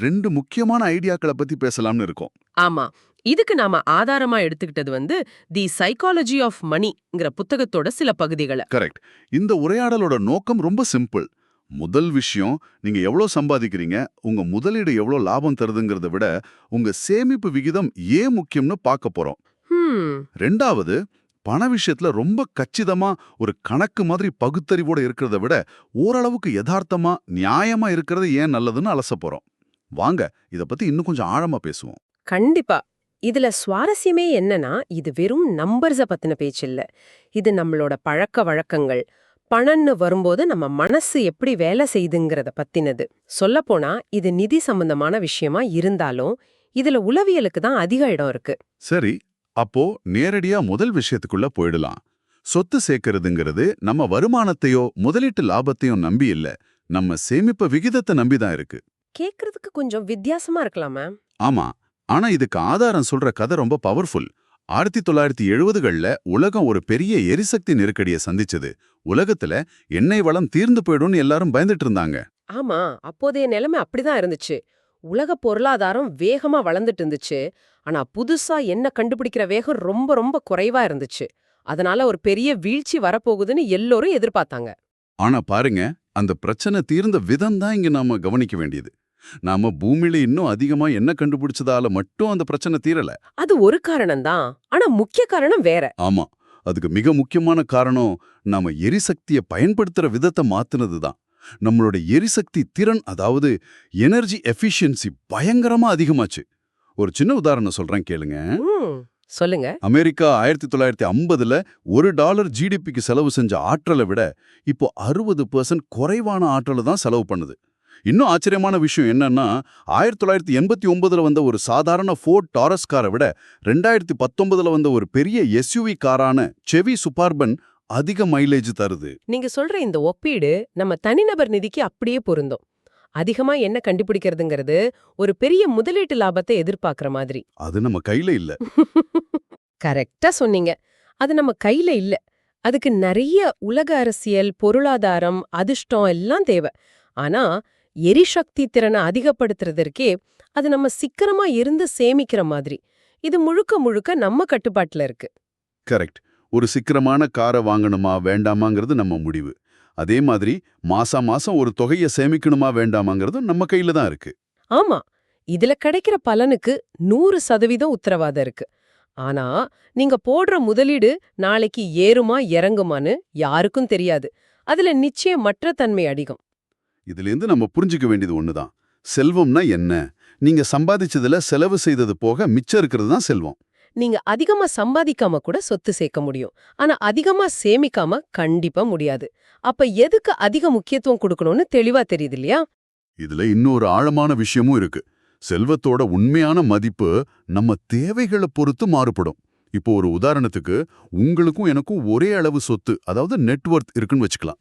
2 முக்கியமான ஐடியாக்கள பத்தி பேசலாம்னு இருக்கோம். ஆமா. இதுக்கு நாம ஆதாரமா எடுத்துக்கிட்டது தி சைக்காலஜி ஆஃப் மணிங்கிற புத்தகத்தோட சில பகுதிகள. கரெக்ட். இந்த உரையாடலோட நோக்கம் ரொம்ப சிம்பிள். முதல் விஷயம், நீங்க எவ்ளோ சம்பாதிக்கிறீங்க, உங்க முதலீடு எவ்ளோ லாபம் தருதுங்கிறத விட, உங்க சேமிப்பு விகிதம் ஏன் முக்கியம்னு பார்க்க போறோம். ஹம். 2வது, பண விஷயத்துல ரொம்ப கச்சிதமா ஒரு கணக்கு மாதிரி பகுத்தறிவோட இருக்கிறத விட, ஓரளவுக்கு யதார்த்தமா, நியாயமா இருக்கிறது ஏன் நல்லதுன்னு அலசப் போறோம். வாங்க, இத பத்தி இன்னும் கொஞ்சம் ஆழமா பேசுவோம். கண்டிப்பா. இதுல சுவாரஸ்யமே என்னன்னா, இது வெறும் நம்பர்ஸ பத்தின பேச்சு இல்ல. இது நம்மளோட பழக்க வழக்கங்கள், பணம்னு வரும்போது நம்ம மனசு எப்படி வேலை செய்துங்கிறத பத்தினது. சொல்லப்போனா இது நிதி சம்பந்தமான விஷயமா இருந்தாலும், இதுல உளவியலுக்கு தான் அதிக இடம் இருக்கு. சரி, அப்போ நேரடியா முதல் விஷயத்துக்குள்ள போயிடலாம். சொத்து சேர்க்கறதுங்கிறது நம்ம வருமானத்தையோ முதலீட்டு லாபத்தையோ நம்பி இல்ல, நம்ம சேமிப்பு விகிதத்தை நம்பிதான் இருக்கு. கேக்குறதுக்கு கொஞ்சம் வித்தியாசமா இருக்கலாமா? ஆமா, ஆனா இதுக்கு ஆதாரம் சொல்ற கதை ரொம்ப பவர்ஃபுல். 1970கள்ல உலகம் ஒரு பெரிய எரிசக்தி நெருக்கடியை சந்திச்சது. உலகத்துல எண்ணெய் வளம் தீர்ந்து போயிடும்னு எல்லாரும் பயந்துட்டு இருந்தாங்க. ஆமா, அப்போதைய நிலைமை அப்படிதான் இருந்துச்சு. உலக பொருளாதாரம் வேகமா வளர்ந்துட்டு இருந்துச்சு. ஆனா புதுசா என்ன கண்டுபிடிக்கிற வேகம் ரொம்ப ரொம்ப குறைவா இருந்துச்சு. அதனால ஒரு பெரிய வீழ்ச்சி வரப்போகுதுன்னு எல்லோரும் எதிர்பார்த்தாங்க. ஆனா பாருங்க, அந்த பிரச்சனை தீர்ந்த விதம் தான் இங்க நாம கவனிக்க வேண்டியது. நாம பூமியில இன்னும் அதிகமா என்ன கண்டுபிடிச்சதால மட்டும் அந்த பிரச்சனை தீரல. அது ஒரு காரணம் தான். ஆனா முக்கிய காரணம் வேற. ஆமா, அதுக்கு மிக முக்கியமான காரணம் நாம எரிசக்தியை பயன்படுத்துற விதத்தை மாத்துனது தான். நம்மளோட எரிசக்தி திறன், அதாவது எனர்ஜி எஃபிஷியன்சி பயங்கரமா அதிகமாச்சு. ஒரு சின்ன உதாரணம் சொல்றேன் கேளுங்க. சொல்லுங்க. அமெரிக்கா 1950ல $1 ஜிடிபிக்கு செலவு செஞ்ச ஆற்றலை விட இப்போ 60% குறைவான ஆற்றலை தான் செலவு பண்ணுது. இன்னும் ஆச்சரியமான விஷயம் என்னன்னா, 1989ல வந்த ஒரு சாதாரண ஃபோர்ட் டாரஸ் காரை விட 2019ல வந்த ஒரு பெரிய எஸ்யூவி காரான செவி சுபார்பன் அதிக மைலேஜ் தருது. நீங்க சொல்ற இந்த ஒப்பீடு நம்ம தனிநபர் நிதிக்கு அப்படியே பொருந்தும். அதிகமா என்ன கண்டுபிடிக்கிறதுங்கிறது ஒரு பெரிய முதலீட்டு லாபத்தை எதிர்பார்க்கிற மாதிரி. அது நம்ம கையில இல்ல. கரெக்டா சொன்னீங்க. அது நம்ம கையில இல்ல. அதுக்கு நிறைய உலக அரசியல், பொருளாதாரம், அதிர்ஷ்டம் எல்லாம் தேவை. ஆனா எரிசக்தி திறனை அதிகப்படுத்துறதற்கே அது நம்ம சிக்கனமா இருந்து சேமிக்கிற மாதிரி. இது முழுக்க முழுக்க நம்ம கட்டுப்பாட்டுல இருக்கு. கரெக்ட். ஒரு சிக்கனமான காரை வாங்கணுமா வேண்டாமாங்கிறது நம்ம முடிவு. அதே மாதிரி மாசம் ஒரு தொகையை சேமிக்கணுமா வேண்டாமாங்கிறது நம்ம கையில தான் இருக்கு. ஆமா, இதுல கிடைக்கிற பலனுக்கு 100% உத்தரவாதம் இருக்கு. ஆனா நீங்க போடுற முதலீடு நாளைக்கு ஏறுமா இறங்குமான்னு யாருக்கும் தெரியாது. அதுல நிச்சயமற்ற தன்மை அதிகம். இதிலிருந்து நம்ம புரிஞ்சுக்க வேண்டியது ஒண்ணுதான். செல்வம்னா என்ன? நீங்க சம்பாதிச்சதுல செலவு செய்தது போக மிச்சம் இருக்கிறது தான் செல்வம். நீங்க அதிகமா சம்பாதிக்காம கூட சொத்து சேர்க்க முடியும். ஆனா அதிகமா சேமிக்காம கண்டிப்பா முடியாது. அப்ப எதுக்கு அதிக முக்கியத்துவம் கொடுக்கணும்னு தெளிவா தெரியுது இல்லையா? இதுல இன்னொரு ஆழமான விஷயமும் இருக்கு. செல்வத்தோட உண்மையான மதிப்பு நம்ம தேவைகளை பொறுத்து மாறுபடும். இப்போ ஒரு உதாரணத்துக்கு, உங்களுக்கும் எனக்கும் ஒரே அளவு சொத்து, அதாவது நெட்வொர்த் இருக்குன்னு வச்சுக்கலாம்.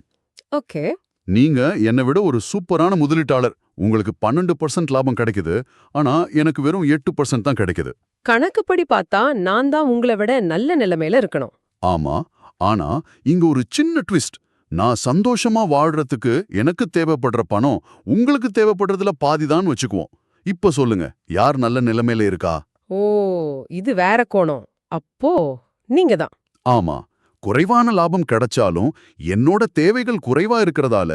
ஓகே. நீங்க என்னை விட ஒரு சூப்பரான முதலீட்டாளர். உங்களுக்கு 12% லாபம் கிடைக்குது, ஆனா எனக்கு வெறும் 8% தான் கிடைக்குது. கணக்குப்படி பார்த்தா நான் தான் உங்களை விட நல்ல நிலைமையில இருக்கணும். ஆமா, ஆனா இங்க ஒரு சின்ன ட்விஸ்ட். நான் சந்தோஷமா வாழ்றதுக்கு எனக்கு தேவைப்படுற பணம் உங்களுக்கு தேவைப்படுறதுல பாதிதான் வச்சுக்குவோம். இப்ப சொல்லுங்க, யார் நல்ல நிலைமையில இருக்கா? ஓ, இது வேற கோணம். அப்போ நீங்க தான். ஆமா, குறைவான லாபம் கிடைச்சாலும் என்னோட தேவைகள் குறைவா இருக்கிறதால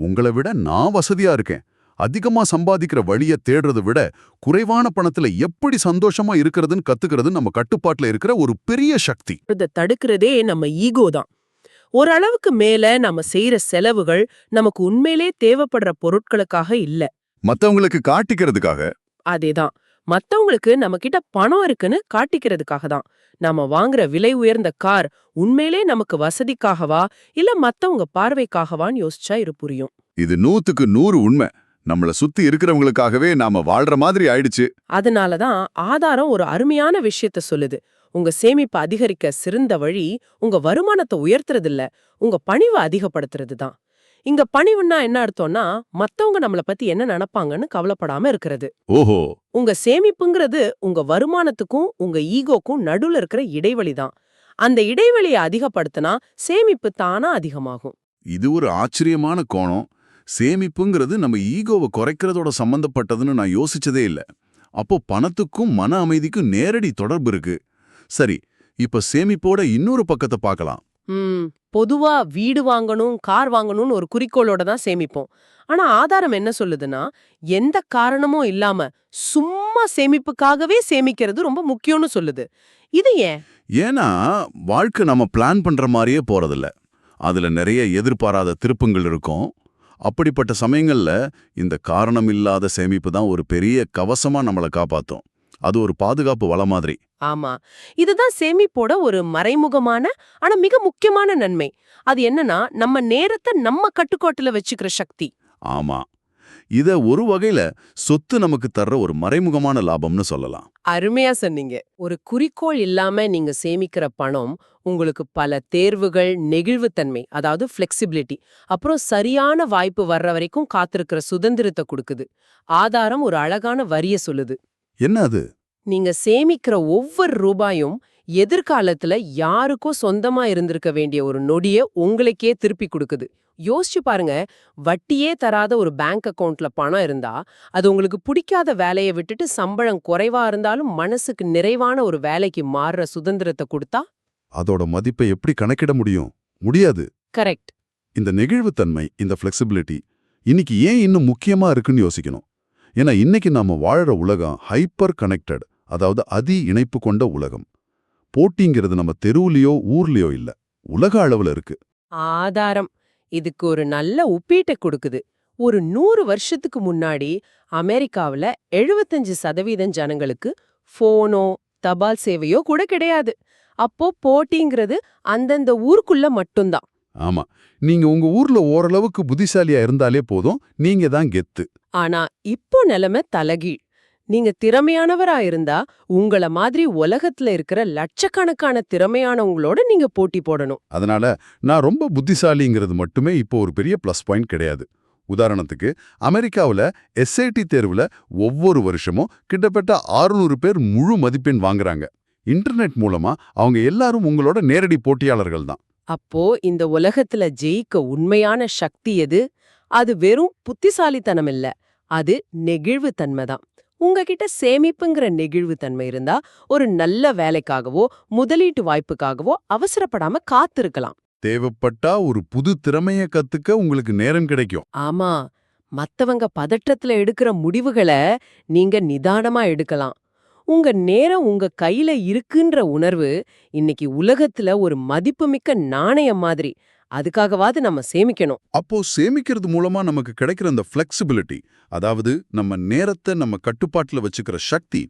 உங்களை விட நான் வசதியா இருக்கேன். அதிகமா சம்பாதிக்கிற வழிய தேடுறதை விட குறைவான பணத்துல எப்படி சந்தோஷமா இருக்கிறதுன்னு கத்துக்கிறது நம்ம கட்டுப்பாட்டுல இருக்கிற ஒரு பெரிய சக்தி. இதை தடுக்கிறதே நம்ம ஈகோ தான். ஓரளவுக்கு மேல நம்ம செய்யற செலவுகள் நமக்கு உண்மையிலே தேவைப்படுற பொருட்களுக்காக இல்ல. மத்தவங்களுக்கு காட்டிக்கிறதுக்காக. அதேதான். மத்தவங்களுக்கு நம்ம கிட்ட பணம் இருக்குன்னு காட்டிக்கிறதுக்காக தான். நாம வாங்குற விலை உயர்ந்த கார் உண்மையிலே நமக்கு வசதிக்காகவா இல்ல மத்தவங்க பார்வைக்காகவான்னு யோசிச்சா இது புரியும். இது 100க்கு 100 உண்மை. நம்மள சுத்தி இருக்கிறவங்களுக்காகவே நாம வாழ்ற மாதிரி ஆயிடுச்சு. அதனாலதான் ஆதாரம் ஒரு அருமையான விஷயத்த சொல்லுது. உங்க சேமிப்பை அதிகரிக்க சிறந்த வழி உங்க வருமானத்தை உயர்த்துறது இல்ல, உங்க பணிவை அதிகப்படுத்துறது தான். இங்க பணிவுன்னா என்ன அர்த்தம்னா, மத்தவங்க நம்மள பத்தி என்ன நினைப்பாங்கன்னு கவலைப்படாம இருக்கிறது. ஓஹோ. உங்க சேமிப்புங்கிறது உங்க வருமானத்துக்கும் உங்க ஈகோக்கும் நடுவுல இருக்கிற இடைவெளி தான். அந்த இடைவெளியை அதிகப்படுத்தினா சேமிப்பு தானா அதிகமாகும். இது ஒரு ஆச்சரியமான கோணம். சேமிப்புங்கிறது நம்ம ஈகோவை குறைக்கிறதோட சம்பந்தப்பட்டதுன்னு நான் யோசிச்சதே இல்ல. அப்போ பணத்துக்கும் மன அமைதிக்கும் நேரடி தொடர்பு இருக்கு. சரி, இப்ப சேமிப்போட இன்னொரு பக்கத்தை பார்க்கலாம். பொதுவா வீடு வாங்கணும், கார் வாங்கணும்னு ஒரு குறிக்கோளோட தான் சேமிப்போம். ஆனா ஆதாரம் என்ன சொல்லுதுன்னா, எந்த காரணமும் இல்லாம சும்மா சேமிப்புக்காகவே சேமிக்கிறது ரொம்ப முக்கியம்னு சொல்லுது. இது ஏன்? ஏன்னா வாழ்க்கை நம்ம பிளான் பண்ற மாதிரியே போறதில்ல. அதுல நிறைய எதிர்பாராத திருப்பங்கள் இருக்கும். அப்படிப்பட்ட சமயங்கள்ல இந்த காரணம் இல்லாத சேமிப்பு தான் ஒரு பெரிய கவசமா நம்மளை காப்பாத்தும். அது ஒரு பாதுகாப்பு வலை மாதிரி. ஆமா, இதுதான் சேமிப்போட ஒரு மறைமுகமான ஆனா மிக முக்கியமான நன்மை. அது என்னன்னா, நம்ம நேரத்தை நம்ம கட்டுக்கோட்டுல வச்சுக்கிற சக்தி. ஆமா, இத ஒரு வகையில சொத்து நமக்கு தர்ற ஒரு மறைமுகமான லாபம்னு சொல்லலாம். அருமையா சொன்னீங்க. ஒரு குறிக்கோள் இல்லாம நீங்க சேமிக்கிற பணம் உங்களுக்கு பல தேர்வுகள், நெகிழ்வுத்தன்மை, அதாவது ஃபிளெக்சிபிலிட்டி, அப்புறம் சரியான வாய்ப்பு வர்ற வரைக்கும் காத்திருக்கிற சுதந்திரத்தை கொடுக்குது. ஆதாரம் ஒரு அழகான வரிய சொல்லுது. என்ன அது? நீங்க சேமிக்கிற ஒவ்வொரு ரூபாயும் எதிர்காலத்துல யாருக்கோ சொந்தமா இருந்திருக்க வேண்டிய ஒரு நொடிய உங்களுக்கே திருப்பி கொடுக்குது. யோசிச்சு பாருங்க, வட்டியே தராத ஒரு பேங்க் அக்கவுண்ட்ல பணம் இருந்தா, அது உங்களுக்கு பிடிக்காத வேலையை விட்டுட்டு சம்பளம் குறைவா இருந்தாலும் மனசுக்கு நிறைவான ஒரு வேலைக்கு மாறுற சுதந்திரத்தை கொடுத்தா, அதோட மதிப்பை எப்படி கணக்கிட முடியும்? முடியாது. கரெக்ட். இந்த நெகிழ்வுத்தன்மை, இந்த ஃபிளெக்சிபிலிட்டி இன்னைக்கு ஏன் இன்னும் முக்கியமா இருக்குன்னு யோசிக்கணும். ஏன்னா இன்னைக்கு நாம வாழற உலகம் ஹைப்பர் கனெக்டட், அதாவது அதி இணைப்பு கொண்ட உலகம். போட்டிங்கிறது நம்ம தெருவுலயோ ஊர்லயோ இல்ல, உலக அளவுல இருக்கு. ஆதாரம் இதுக்கு ஒரு நல்ல ஒப்பீட்டை கொடுக்குது. ஒரு 100 வருஷத்துக்கு முன்னாடி அமெரிக்காவுல 75% ஜனங்களுக்கு போனோ தபால் சேவையோ கூட கிடையாது. அப்போ போட்டிங்கிறது அந்தந்த ஊருக்குள்ள மட்டும்தான். ஆமா, நீங்க உங்க ஊர்ல ஓரளவுக்கு புத்திசாலியா இருந்தாலே போதும், நீங்க தான் கெத்து. ஆனா இப்போ நிலைமை தலகீழ். நீங்க திறமையானவரா இருந்தா உங்கள மாதிரி உலகத்துல இருக்கிற லட்சக்கணக்கான திறமையானவங்களோட நீங்க போட்டி போடணும். அதனால நான் ரொம்ப புத்திசாலிங்கிறது மட்டுமே இப்போ ஒரு பெரிய ப்ளஸ் பாயிண்ட் கிடையாது. உதாரணத்துக்கு அமெரிக்காவுல SAT தேர்வுல ஒவ்வொரு வருஷமும் கிட்டத்தட்ட 600 பேர் முழு மதிப்பெண் வாங்குறாங்க. இன்டர்நெட் மூலமா அவங்க எல்லாரும் உங்களோட நேரடி போட்டியாளர்கள் தான். அப்போ இந்த உலகத்துல ஜெயிக்க உண்மையான சக்தி எது? அது வெறும் புத்திசாலித்தனம் இல்ல, அது நெகிழ்வுத்தன்மை தான். உங்ககிட்ட சேமிப்புங்கிற நெகிழ்வுத்தன்மை இருந்தா ஒரு நல்ல வேலைக்காகவோ முதலீட்டு வாய்ப்புக்காகவோ அவசரப்படாம காத்திருக்கலாம். தேவைப்பட்டா ஒரு புது திறமைய கத்துக்க உங்களுக்கு நேரம் கிடைக்கும். ஆமா, மத்தவங்க பதற்றத்துல எடுக்கிற முடிவுகளை நீங்க நிதானமா எடுக்கலாம். உங்க நேரம் உங்க கையில இருக்குன்ற உணர்வு இன்னைக்கு உலகத்துல ஒரு மதிப்புமிக்க நாணயம் மாதிரி. அதுக்காகவாது நம்ம சேமிக்கணும். அப்போ சேமிக்கிறது மூலமா நமக்கு கிடைக்கிற அந்த ஃபிளெக்சிபிலிட்டி, அதாவது நம்ம நேரத்தை நம்ம கட்டுப்பாட்டுல வச்சுக்கிற சக்தி,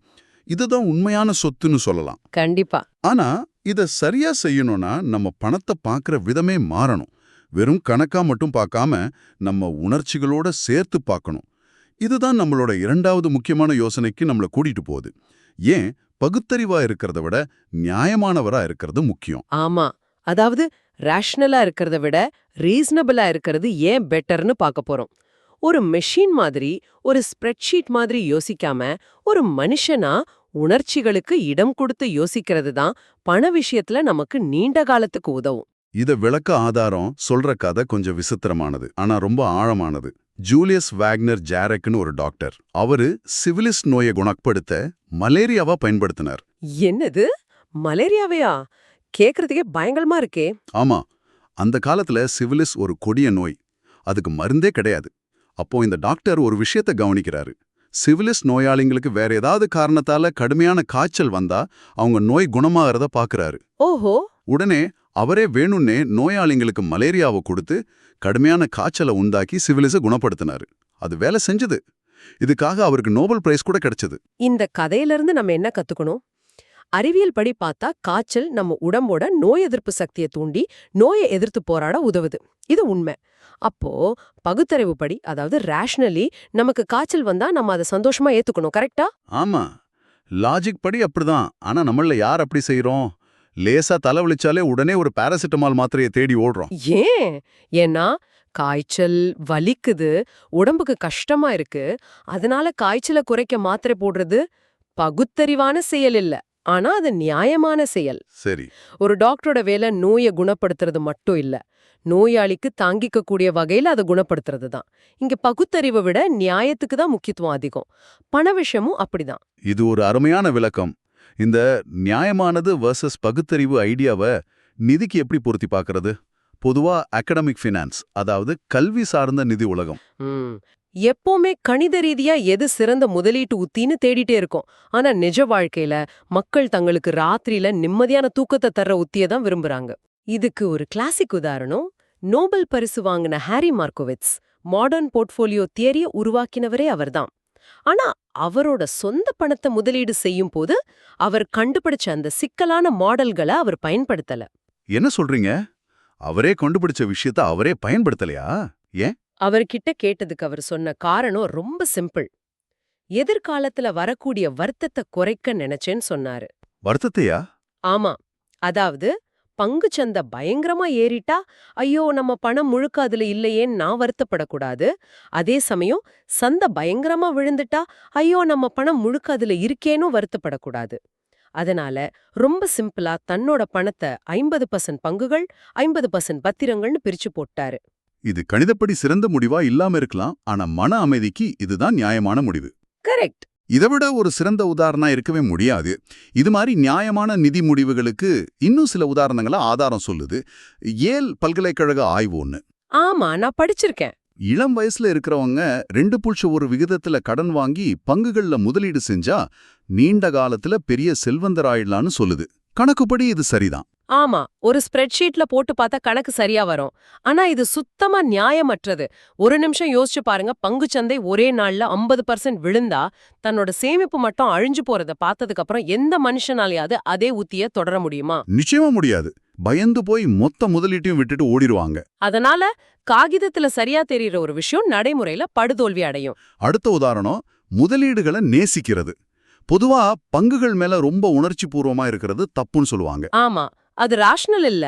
இதுதான் உண்மையான சொத்துன்னு சொல்லலாம். கண்டிப்பா. ஆனா இத சரியா செய்யணும்னா நம்ம பணத்தை பார்க்குற விதமே மாறணும். வெறும் கணக்கா மட்டும் பார்க்காம நம்ம உணர்ச்சிகளோட சேர்த்து பார்க்கணும். இதுதான் நம்மளோட இரண்டாவது முக்கியமான யோசனைக்கு நம்மள கூட்டிட்டு போகுது. ஏன் பகுத்தறிவா இருக்கிறத விட நியாயமானவரா இருக்கிறது முக்கியம். ஆமா, அதாவது ரேஷனலா இருக்கிறத விட ரீசனபிளா இருக்கிறது ஏன் பெட்டர்னு பார்க்க போறோம். ஒரு மெஷின் மாதிரி, ஒரு ஸ்ப்ரெட்ஷீட் மாதிரி யோசிக்காம ஒரு மனுஷனா உணர்ச்சிகளுக்கு இடம் கொடுத்து யோசிக்கிறது தான் பண விஷயத்துல நமக்கு நீண்ட காலத்துக்கு உதவும். இத விளக்க ஆதாரம் சொல்ற கதை கொஞ்சம் விசித்திரமானது, ஆனா ரொம்ப ஆழமானது. ஜூலியஸ் வேக்னர் ஜாரெக்னு ஒரு டாக்டர். அவரு சிவிலிஸ் நோயை குணப்படுத்த மலேரியாவா பயன்படுத்தினார். என்னது, மலேரியாவையா? கேக்குறதுக்கே பயங்கரமா இருக்கே. ஆமா, அந்த காலத்துல சிவிலிஸ் ஒரு கொடிய நோய், அதுக்கு மருந்தே கிடையாது. அப்போ இந்த டாக்டர் ஒரு விஷயத்த கவனிக்கிறாரு. சிவிலிஸ் நோயாளிங்களுக்கு வேற ஏதாவது காரணத்தால கடுமையான காய்ச்சல் வந்தா அவங்க நோய் குணமாகறத பாக்குறாரு. ஓஹோ. உடனே அவரே வேணும்னே நோயாளிங்களுக்கு மலேரியாவை கொடுத்து கடுமையான காய்ச்சலை உண்டாக்கி சிவிலிஸை குணப்படுத்தினாரு. அது வேலை செஞ்சது. இதுக்காக அவருக்கு நோபல் பிரைஸ் கூட கிடைச்சது. இந்த கதையிலிருந்து நம்ம என்ன கத்துக்கணும்? அறிவியல் படி பார்த்தா காய்ச்சல் நம்ம உடம்போட நோய் எதிர்ப்பு சக்தியை தூண்டி நோயை எதிர்த்து போராட உதவுது. இது உண்மை. அப்போ பகுத்தறிவு படி, அதாவது ரேஷனலி, நமக்கு காய்ச்சல் வந்தா நம்ம அதை சந்தோஷமா ஏத்துக்கணும். கரெக்டா? ஆமா, லாஜிக் படி அப்படிதான். ஆனா நம்மள யார் அப்படி செய்றோம்? லேசா தலைவலிச்சாலே உடனே ஒரு பாராசிட்டமால் மாத்திரையை தேடி ஓடுறோம். ஏன்னா காய்ச்சல் வலிக்குது, உடம்புக்கு கஷ்டமா இருக்கு, அதனால காய்ச்சலை குறைக்க மாத்திரை போடுறது பகுத்தறிவான செயல் இல்ல, ஆனா அது நியாயமான செயல். சரி. ஒரு டாக்டரோட வேலை நோயை குணப்படுத்துறது மட்டும் இல்ல, நோயாளிக்கு தாங்கிக்க கூடிய வகையில அதை குணப்படுத்துறது தான். இங்க பகுத்தறிவை விட நியாயத்துக்கு தான் முக்கியத்துவம் அதிகம். பண விஷயமும் அப்படிதான். இது ஒரு அருமையான விளக்கம். இந்த நியாயமானது வர்சஸ் பகுத்தறிவு ஐடியாவை நிதிக்கு எப்படி பொருத்தி பார்க்கறது? பொதுவா அகடமிக் ஃபினான்ஸ், அதாவது கல்வி சார்ந்த நிதி உலகம். ம். எப்பவுமே கணித ரீதியா எது சிறந்த முதலீட்டு உத்தின்னு தேடிட்டே இருக்கோம். ஆனா நிஜ வாழ்க்கையில மக்கள் தங்களுக்கு ராத்திரியில நிம்மதியான தூக்கத்தை தர்ற உத்தியை தான் விரும்புறாங்க. இதுக்கு ஒரு கிளாசிக் உதாரணம், நோபல் பரிசு வாங்கின ஹாரி மார்கோவிட்ஸ். மாடர்ன் போர்ட்ஃபோலியோ தியரிய உருவாக்கினவரே அவர்தான். ஆனா அவரோட சொந்த பணத்தை முதலீடு செய்யும் போது அவர் கண்டுபிடிச்ச அந்த சிக்கலான மாடல்களை அவர் பயன்படுத்தல. என்ன சொல்றீங்க? அவரே கண்டுபிடிச்ச விஷயத்த அவரே பயன்படுத்தலையா? ஏன்? அவர்கிட்ட கேட்டதுக்கு அவர் சொன்ன காரணம் ரொம்ப சிம்பிள். எதிர்காலத்துல வரக்கூடிய வருத்தத்தை குறைக்க நினைச்சேன்னு சொன்னாரு. வருத்தத்தையா? ஆமா. அதாவது பங்குச்சந்தை பயங்கரமா ஏறிட்டா ஐயோ நம்ம பணம் முழுக்க அதுல இல்லையேன்னு நான் வருத்தப்படக்கூடாது. அதே சமயம் சந்தை பயங்கரமா விழுந்துட்டா ஐயோ நம்ம பணம் முழுக்க அதுல இருக்கேனும் வருத்தப்படக்கூடாது. அதனால ரொம்ப சிம்பிளா தன்னோட பணத்தை 50% பங்குகள் 50% பத்திரங்கள்னு பிரிச்சு போட்டாரு. இது கணிதப்படி சிறந்த முடிவா இல்லாம இருக்கலாம், ஆனா மன அமைதிக்கு இதுதான் நியாயமான முடிவு. கரெக்ட். இதை விட ஒரு சிறந்த உதாரணம் இருக்கவே முடியாது. இது மாதிரி நியாயமான நிதி முடிவுகளுக்கு இன்னும் சில உதாரணங்கள ஆதாரம் சொல்லுது. ஏல் பல்கலைக்கழக ஆய்வு ஒண்ணு. ஆமா, நான் படிச்சிருக்கேன். இளம் வயசுல இருக்கிறவங்க 2.1 விகிதத்துல கடன் வாங்கி பங்குகள்ல முதலீடு செஞ்சா நீண்ட காலத்துல பெரிய செல்வந்தராயிடலான்னு சொல்லுது. கணக்குப்படி இது சரிதான். ஆமா, ஒரு ஸ்ப்ரெட்ஷீட்ல போட்டு பார்த்தா கணக்கு சரியா வரும். ஆனா இது சுத்தமா நியாயமற்றது. ஒரு நிமிஷம் யோசிச்சு பாருங்க, பங்குச்சந்தை ஒரே நாள்ல 50% விழுந்தா தன்னோட சேமிப்பு மட்டும் அழிஞ்சு போறத பார்த்ததுக்கு அப்புறம் எந்த மனுஷனாலயாவது அதே உத்திய தொடர முடியுமா? நிச்சயமா முடியாது. பயந்து போய் மொத்த முதலீட்டையும் விட்டுட்டு ஓடிடுவாங்க. அதனால காகிதத்துல சரியா தெரியுற ஒரு விஷயம் நடைமுறையில படுதோல்வி அடையும். அடுத்த உதாரணம், முதலீடுகளை நேசிக்கிறது. பொதுவா பங்குகள் மேல ரொம்ப உணர்ச்சி பூர்வமா இருக்கிறது தப்புன்னு சொல்லுவாங்க. ஆமா, அது ராஷனல் இல்ல.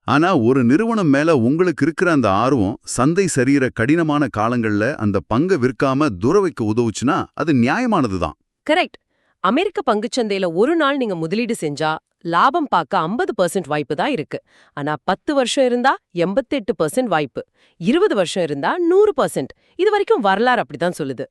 ஆனா ஒரு நிறுவனம் மேல உங்களுக்கு இருக்கிற அந்த ஆர்வம் சந்தை சரியிற கடினமான காலங்கள்ல அந்த பங்கை விற்காம தூர வைக்க உதவுச்சுன்னா அது நியாயமானதுதான். கரெக்ட். அமெரிக்க பங்குச்சந்தையில ஒரு நாள் நீங்க முதலீடு செஞ்சா லாபம் பார்க்க 50% வாய்ப்பு தான் இருக்கு. ஆனா 10 வருஷம் இருந்தா 88% வாய்ப்பு, 20 வருஷம் இருந்தா 100%. இது வரைக்கும் வரலாறு அப்படிதான் சொல்லுது.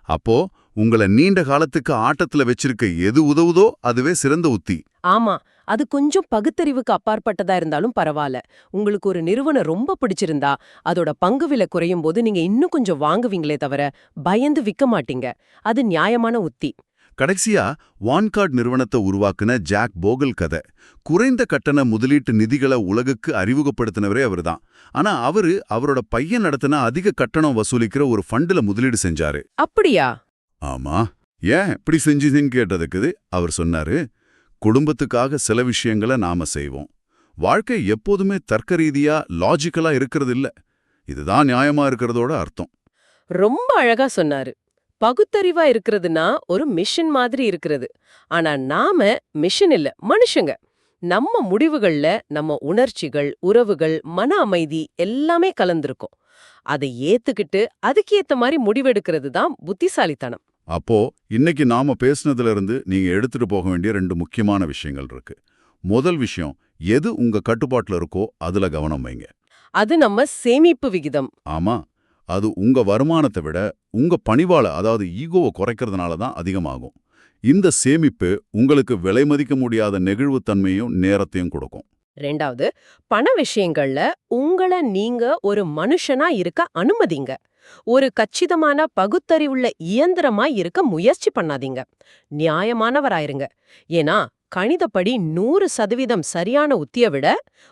அப்போ உங்களை நீண்ட காலத்துக்கு ஆட்டத்துல வச்சிருக்க எது உதவுதோ அதுவே சிறந்த உத்தி. ஆமா, அது கொஞ்சம் பகுத்தறிவுக்கு அப்பாற்பட்டதா இருந்தாலும் பரவாயில்ல. உங்களுக்கு ஒரு நிறுவனம் ரொம்ப பிடிச்சிருந்தா அதோட பங்கு விலை குறையும் போது நீங்க இன்னும் கொஞ்சம் வாங்குவீங்களே தவிர பயந்து விற்க மாட்டீங்க. அது நியாயமான உத்தி. கடைசியா வான்கார்ட் நிறுவனத்தை உருவாக்குன ஜாக் போகல் கதை. குறைந்த கட்டண முதலீட்டு நிதிகளை உலகுக்கு அறிமுகப்படுத்தினவரே அவர்தான். ஆனா அவரோட பையன் நடத்தின அதிக கட்டணம் வசூலிக்கிற ஒரு ஃபண்டுல முதலீடு செஞ்சாரு. அப்படியா? ஆமா. ஏன் இப்படி செஞ்சீங்கன்னு கேட்டதுக்கு அவர் சொன்னாரு, குடும்பத்துக்காக சில விஷயங்களை நாம செய்வோம். வாழ்க்கை எப்போதுமே தர்க்க ரீதியா லாஜிக்கலா இருக்கிறது இல்ல. இதுதான் நியாயமா இருக்கிறதோட அர்த்தம். ரொம்ப அழகா சொன்னாரு. பகுத்தறிவா இருக்கிறதுனா ஒரு மிஷின் மாதிரி இருக்கிறது. ஆனா நாம மிஷின் இல்ல, மனுஷங்க. நம்ம முடிவுகள்ல நம்ம உணர்ச்சிகள், உறவுகள், மன அமைதி எல்லாமே கலந்திருக்கும். அதை ஏத்துக்கிட்டு அதுக்கேத்த மாதிரி முடிவெடுக்கிறது தான் புத்திசாலித்தனம். அப்போ இன்னைக்கு நாம பேசுனதுல இருந்து நீங்க எடுத்துட்டு போக வேண்டிய 2 முக்கியமான விஷயங்கள் இருக்கு. முதல் விஷயம், எது உங்க கட்டுப்பாட்டுல இருக்கோ அதுல கவனம் வைங்க. அது நம்ம சேமிப்பு விகிதம். ஆமா, அது உங்க வருமானத்தை விட உங்க பணிவாள, அதாவது ஈகோவை குறைக்கிறதுனால தான் அதிகமாகும். இந்த சேமிப்பு உங்களுக்கு விலை மதிக்க முடியாத நெகிழ்வுத்தன்மையும் நேரத்தையும் கொடுக்கும். 2வது, பண விஷயங்கள்ல உங்கள நீங்க ஒரு மனுஷனா இருக்க அனுமதிங்க. ஒரு கச்சிதமான பகுத்தறிவுள்ள இயந்திரமா இருக்க முயற்சி பண்ணாதீங்க. நியாயமானவராயிருங்க. ஏன்னா கணிதப்படி 100% சரியான உத்தியை விட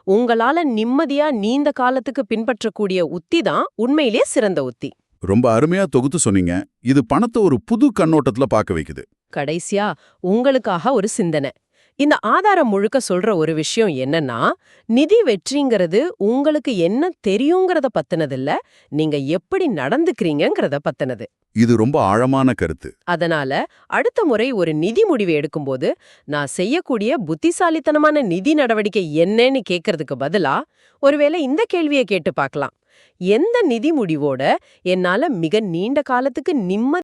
உங்களால நிம்மதியா நீண்ட காலத்துக்கு பின்பற்றக்கூடிய உத்தி தான் உண்மையிலே சிறந்த உத்தி. ரொம்ப அருமையா தொகுத்து சொன்னீங்க. இது பணத்தை ஒரு புது கண்ணோட்டத்துல பார்க்க வைக்குது. கடைசியா உங்களுக்காக ஒரு சிந்தனை. இந்த ஆதாரம் முழுக்க சொல்ற ஒரு விஷயம் என்னன்னா, நிதி வெற்றிங்கிறது உங்களுக்கு என்ன தெரியுங்கிறத பத்தினதில்ல, நீங்க எப்படி நடந்துக்கிறீங்கிறத பத்தினது. இது ரொம்ப ஆழமான கருத்து. அதனால அடுத்த முறை ஒரு நிதி முடிவு எடுக்கும்போது நான் செய்யக்கூடிய புத்திசாலித்தனமான நிதி நடவடிக்கை என்னன்னு கேட்கறதுக்கு பதிலா ஒருவேளை இந்த கேள்வியை கேட்டு பார்க்கலாம். எந்த நிதி முடிவோட என்னால மிக நீண்ட காலத்துக்கு நிம்மதி